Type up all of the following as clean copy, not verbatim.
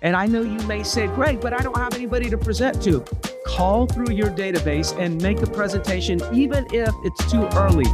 And I know you may say, Greg, but I don't have anybody to present to. Call through your database and make a presentation, even if it's too early.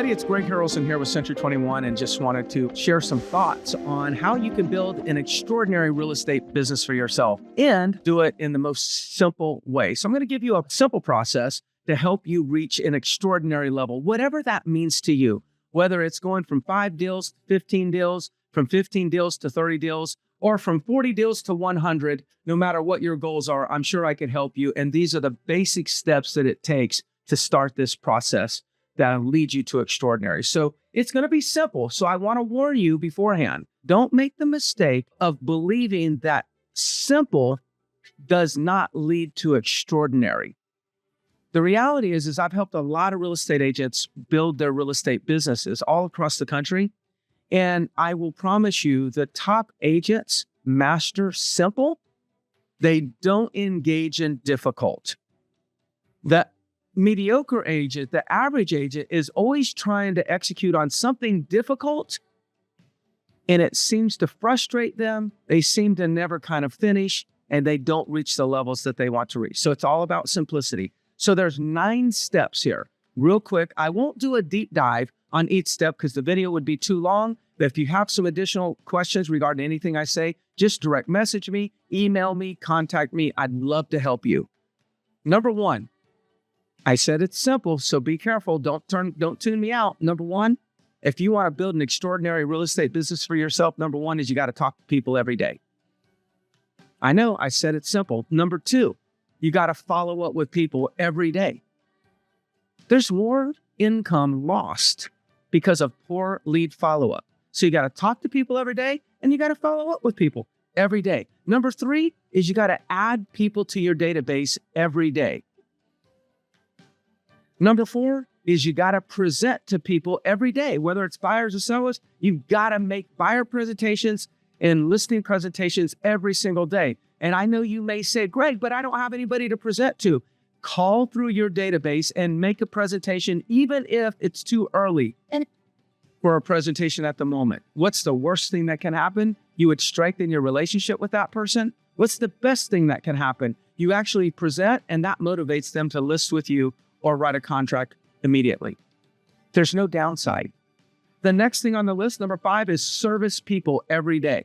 It's Greg Harrelson here with Century 21 and just wanted to share some thoughts on how you can build an extraordinary real estate business for yourself and do it in the most simple way. So I'm going to give you a simple process to help you reach an extraordinary level, whatever that means to you, whether it's going from 5 deals to 15 deals, from 15 deals to 30 deals, or from 40 deals to 100, no matter what your goals are, I'm sure I can help you. And these are the basic steps that it takes to start this process that'll lead you to extraordinary. So it's going to be simple. So I want to warn you beforehand, don't make the mistake of believing that simple does not lead to extraordinary. The reality is I've helped a lot of real estate agents build their real estate businesses all across the country. And I will promise you the top agents master simple. They don't engage in difficult. That mediocre agent, the average agent, is always trying to execute on something difficult, and it seems to frustrate them. They seem to never kind of finish, and they don't reach the levels that they want to reach. So it's all about simplicity. So there's 9 steps here. Real quick, I won't do a deep dive on each step because the video would be too long. But if you have some additional questions regarding anything I say, just direct message me, email me, contact me. I'd love to help you. Number 1, I said it's simple, so be careful. Don't tune me out. Number 1, if you want to build an extraordinary real estate business for yourself, number 1 is you got to talk to people every day. I know I said it's simple. Number 2, you got to follow up with people every day. There's more income lost because of poor lead follow-up. So you got to talk to people every day and you got to follow up with people every day. Number 3 is you got to add people to your database every day. Number 4 is you got to present to people every day, whether it's buyers or sellers. You've got to make buyer presentations and listing presentations every single day. And I know you may say, Greg, but I don't have anybody to present to. Call through your database and make a presentation, even if it's too early for a presentation at the moment. What's the worst thing that can happen? You would strengthen your relationship with that person. What's the best thing that can happen? You actually present, and that motivates them to list with you or write a contract immediately. There's no downside. The next thing on the list, number 5, is service people every day.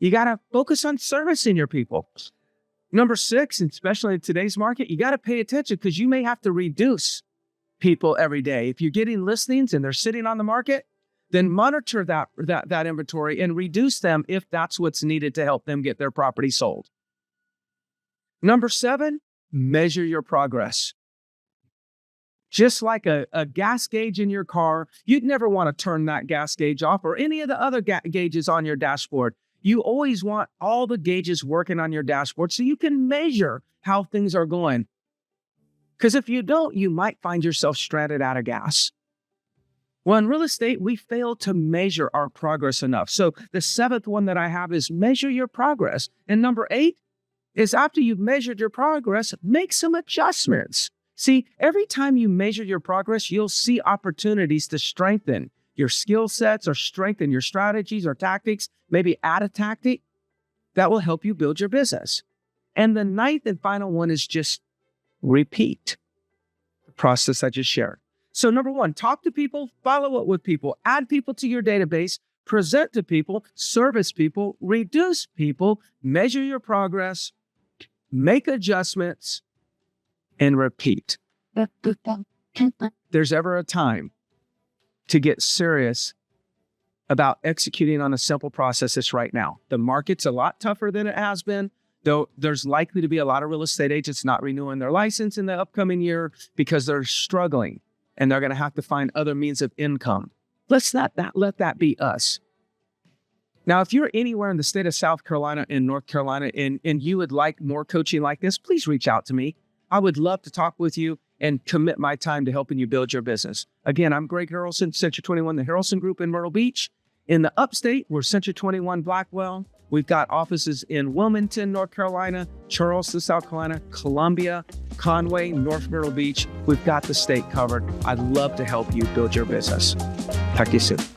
You got to focus on servicing your people. Number 6, and especially in today's market, you got to pay attention because you may have to reduce people every day. If you're getting listings and they're sitting on the market, then monitor that inventory and reduce them if that's what's needed to help them get their property sold. Number 7, measure your progress. Just like a gas gauge in your car, you'd never want to turn that gas gauge off or any of the other gauges on your dashboard. You always want all the gauges working on your dashboard so you can measure how things are going. Because if you don't, you might find yourself stranded out of gas. Well, in real estate, we fail to measure our progress enough. So the 7th one that I have is measure your progress. And number 8 is after you've measured your progress, make some adjustments. See, every time you measure your progress, you'll see opportunities to strengthen your skill sets or strengthen your strategies or tactics, maybe add a tactic that will help you build your business. And the 9th and final one is just repeat the process I just shared. So number 1, talk to people, follow up with people, add people to your database, present to people, service people, reduce people, measure your progress, make adjustments, and repeat. There's ever a time to get serious about executing on a simple process, it's right now. The market's a lot tougher than it has been, though there's likely to be a lot of real estate agents not renewing their license in the upcoming year because they're struggling and they're going to have to find other means of income. Let's not let that be us. Now, if you're anywhere in the state of South Carolina and North Carolina and you would like more coaching like this, please reach out to me. I would love to talk with you and commit my time to helping you build your business. Again, I'm Greg Harrelson, Century 21, the Harrelson Group in Myrtle Beach. In the upstate, we're Century 21 Blackwell. We've got offices in Wilmington, North Carolina, Charleston, South Carolina, Columbia, Conway, North Myrtle Beach. We've got the state covered. I'd love to help you build your business. Talk to you soon.